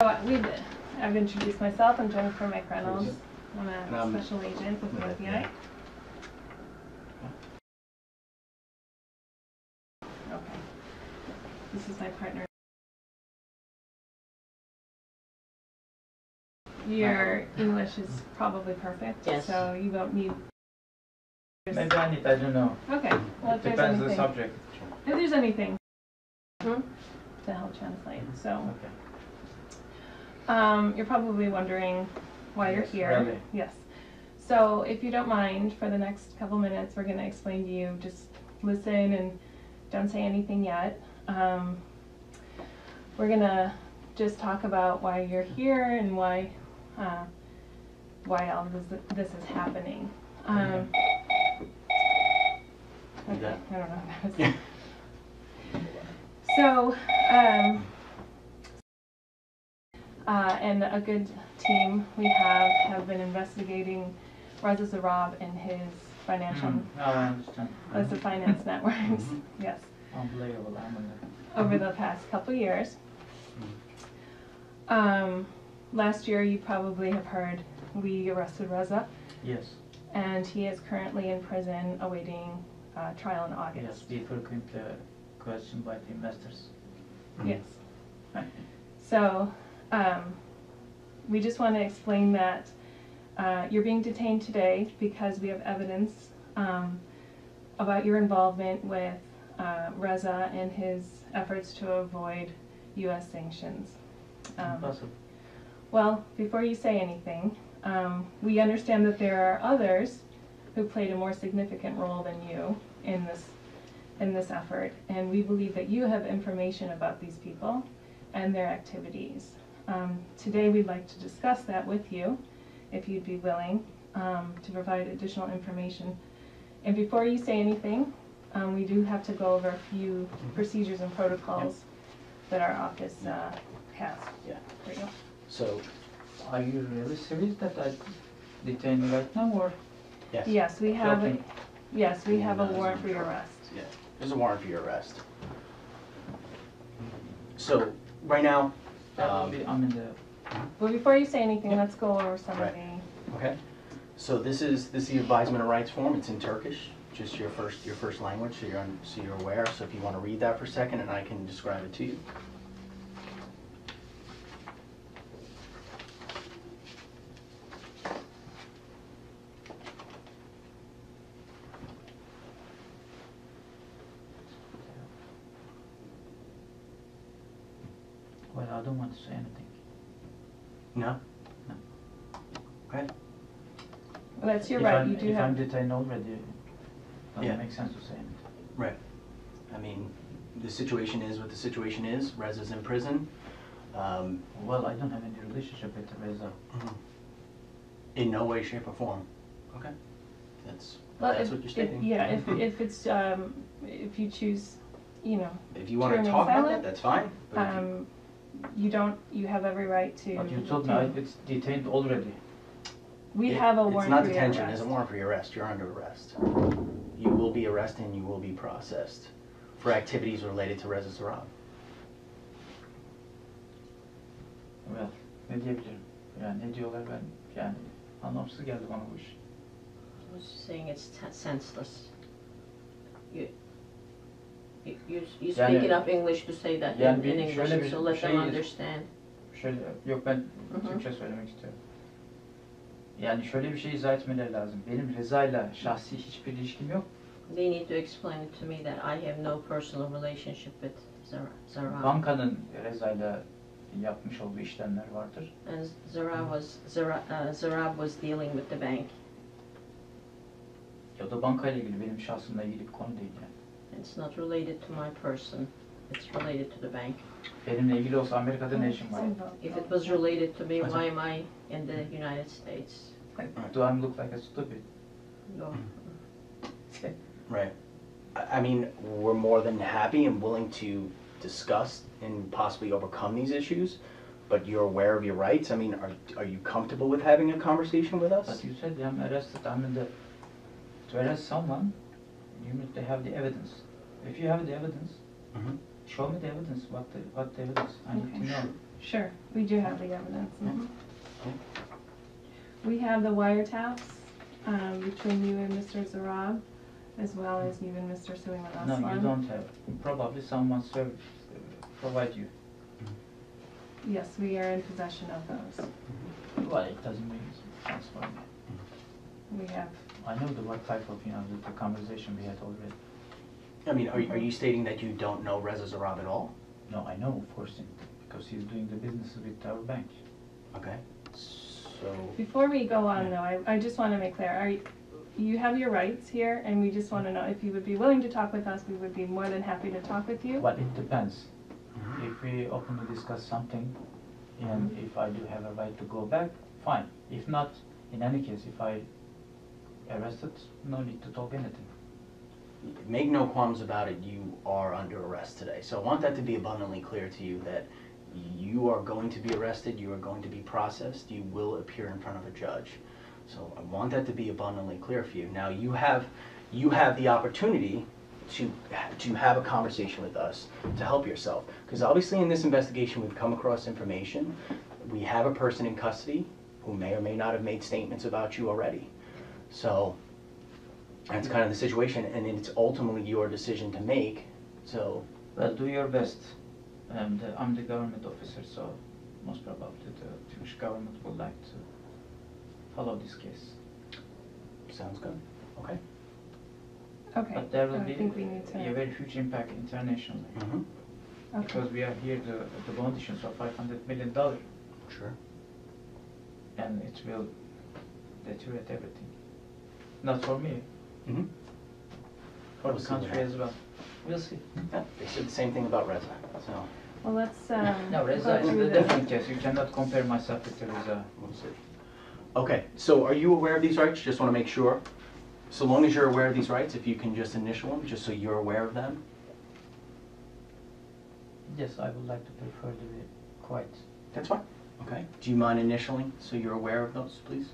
I've introduced myself. I'm Jennifer McReynolds. I'm a special agent with the FBI. Okay. This is my partner. Your English is probably perfect, yes. So you won't need... Maybe I don't know. Okay, well if there's Depends anything... on the subject. If there's anything to help translate, so... Okay. You're probably wondering why you're here. Really? Yes. So if you don't mind, for the next couple minutes we're going to explain to you, just listen and don't say anything yet. We're going to just talk about why you're here and why all this is happening. Okay, I don't know what that was. So, and a good team we have been investigating Reza Zarrab and his financial, I understand. the finance networks, yes, Unbelievable. over the past couple years. Last year you probably have heard we arrested Reza. Yes. And he is currently in prison awaiting trial in August. Yes, we frequently questioned by the investors. Yes. So, we just want to explain that you're being detained today because we have evidence about your involvement with Reza and his efforts to avoid U.S. sanctions. Impossible. Well, before you say anything, we understand that there are others who played a more significant role than you in this effort, and we believe that you have information about these people and their activities. Today we'd like to discuss that with you, if you'd be willing to provide additional information. And before you say anything, we do have to go over a few procedures and protocols that our office has. Yeah. There you go. So, are you really serious that I detain you right now, or? Yes. Yes, we have. Joking. Yes, we have a warrant for your arrest. Yeah, there's a warrant for your arrest. So, right now, I'm in the. Well, before you say anything, let's go over some of Right. the. okay. So this is the advisement of rights form. It's in Turkish, just your first language, so you're aware. So if you want to read that for a second, and I can describe it to you. Well, I don't want to say anything. No? No. Okay. Well, that's your right. You do if have. I'm detained already, it doesn't Yeah. make sense to say anything. Right. I mean, the situation is what the situation is. Reza's in prison. Well, I don't have any relationship with Reza. In no way, shape, or form. Okay. That's Well, what you're stating. if it's if you choose, you know. If you want to remain talk about silent, that, that's fine. But if you- you have every right to. But you told me it's detained already. We have a warrant It's not for your detention, arrest. it's a warrant for your arrest. You're under arrest. You will be arrested and you will be processed for activities related to Reza Zarrab. Well, ne diyebilirim? Yani ne diyorlar ben yani anlamsız geldi bana bu iş. I was saying it's senseless. You speak enough English to say that Yani in English, so let them understand. Şöyle, yok ben Türkçe söylemek istiyorum. Yani şöyle bir şey izah etmeleri lazım. Benim Reza'yla şahsi hiçbir ilişkim yok. They need to explain it to me that I have no personal relationship with Zarrab. Bankanın Reza'yla yapmış olduğu işlemler vardır. And Zarrab was dealing with the bank. Ya da bankayla ilgili benim şahsımla ilgili bir konu değil yani. It's not related to my person. It's related to the bank. Benimle ilgili olsa Amerika'da ne işim var? If it was related to me, why am I in the United States? Do I look like a stupid? No. Right. I mean, we're more than happy and willing to discuss and possibly overcome these issues, but you're aware of your rights. I mean, are you comfortable with having a conversation with us? But you said I'm arrested. I'm in the... To arrest someone, you need to have the evidence. If you have the evidence, show me the evidence. What the evidence? I need to know. Sure, we do have the evidence. Mhm. We have the wiretaps between you and Mr. Zarab, as well as you and Mr. Suleiman No, Aslan. you don't have. Probably someone provide you. Yes, we are in possession of those. Well, it doesn't make sense for me. We have, I know what type of, the conversation we had already. I mean, are you stating that you don't know Reza Zarab at all? No, I know, of course, because he's doing the business with our bank. Okay. So, before we go on though, I just want to make clear, you have your rights here, and we just want to know if you would be willing to talk with us. We would be more than happy to talk with you. Well, it depends. If we openly discuss something, and if I do have a right to go back, fine. If not, in any case, if I arrested, no need to talk anything. make no qualms about it, you are under arrest today. So I want that to be abundantly clear to you that you are going to be arrested, you are going to be processed, you will appear in front of a judge. So I want that to be abundantly clear for you. Now you have the opportunity to have a conversation with us to help yourself. Because obviously in this investigation we've come across information. We have a person in custody who may or may not have made statements about you already. So that's kind of the situation, and it's ultimately your decision to make. So, well, do your best. And I'm the government officer, so most probably the Turkish government would like to follow this case. sounds good. Okay. Okay, But there so will I be think we need a to, very huge impact internationally. Mm-hmm. okay. Because we are here, the bond issues of $500 million, Sure. and it will deteriorate everything. Not for me, Mm-hmm. for We'll the see what country as well. We'll see. Yeah, they said the same thing about Reza. So Well, let's, No, Reza go is through a the- different case. You cannot compare myself with Reza. we'll see. Okay. So are you aware of these rights? Just want to make sure. So long as you're aware of these rights, if you can just initial them, just so you're aware of them. Yes, I would like to prefer to be quiet. That's fine. Okay. Do you mind initialing so you're aware of those, please?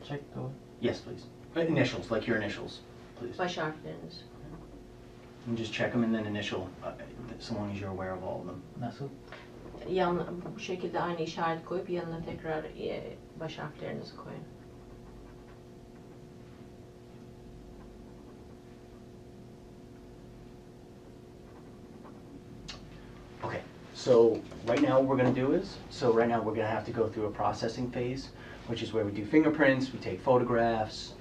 Check the Yes, please. Initials, like your initials, please. Baş harfleriniz. And just check them and then initial, so long as you're aware of all of them. nasıl? Bu şekilde aynı işaret koyup yanına tekrar baş harflerinizi koyun. Okay, so right now what we're going to do is, right now we're going to have to go through a processing phase, which is where we do fingerprints, we take photographs,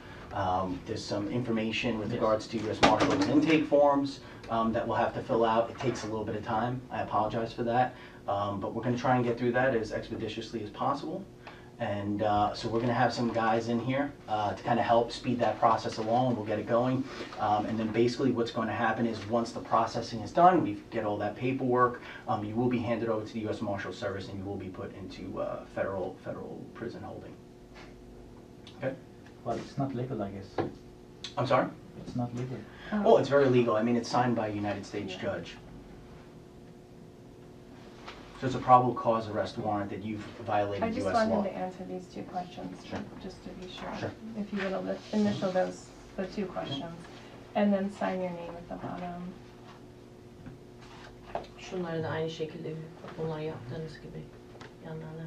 there's some information with Yes. regards to U.S. Marshals intake forms that we'll have to fill out. It takes a little bit of time, I apologize for that, but we're going to try and get through that as expeditiously as possible. And so we're going to have some guys in here to kind of help speed that process along. We'll get it going. And then basically what's going to happen is once the processing is done, we get all that paperwork, you will be handed over to the U.S. Marshal Service and you will be put into federal prison holding. Okay? Well, it's not legal, I guess. I'm sorry? It's not legal. Oh, it's very legal. I mean, it's signed by a United States Yeah. judge. So it's a probable cause arrest warrant that you've violated I U.S. just law. wanted to answer these two questions, Sure. just to be sure. Sure. If you would initial the two questions, and then sign your name at the bottom. Şunları da aynı şekilde bunlar yaptığınız gibi yanlarına.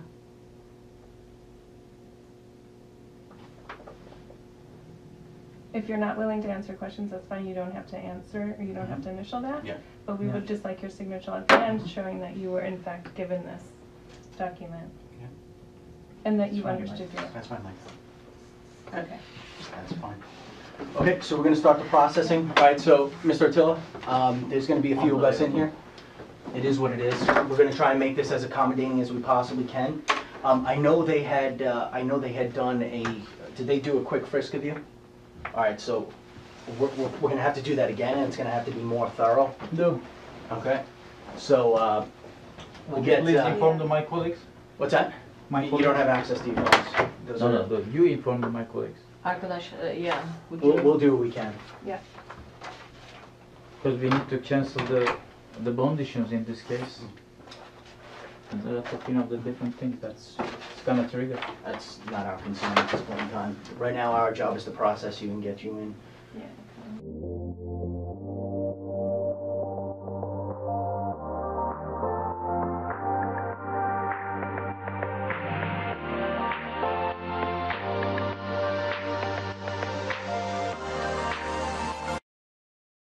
If you're not willing to answer questions, that's fine, you don't have to answer, or you don't have to initial that. Yeah. But we Yeah. would just like your signature at the end, showing that you were in fact given this document. Yeah. And that you Fine, understood your, That's fine, Mike. okay. That's fine. Okay, so we're going to start the processing. All right, so Mr. Attila, there's going to be a few of us in here. It is what it is. We're going to try and make this as accommodating as we possibly can. I know they had done a. Did they do a quick frisk of you? All right, so we're going to have to do that again, and it's going to have to be more thorough. No. Okay. So we'll get. Please inform my colleagues. What's that? My You don't have access to your phones. Those are- No. You inform my colleagues. Arkadaş, yeah. We'll do what we can. Yeah. Because we need to cancel the bond issues in this case. And there are the different things it's gonna trigger. That's not our concern at this point in time. Right now, our job is to process you and get you in. Yeah.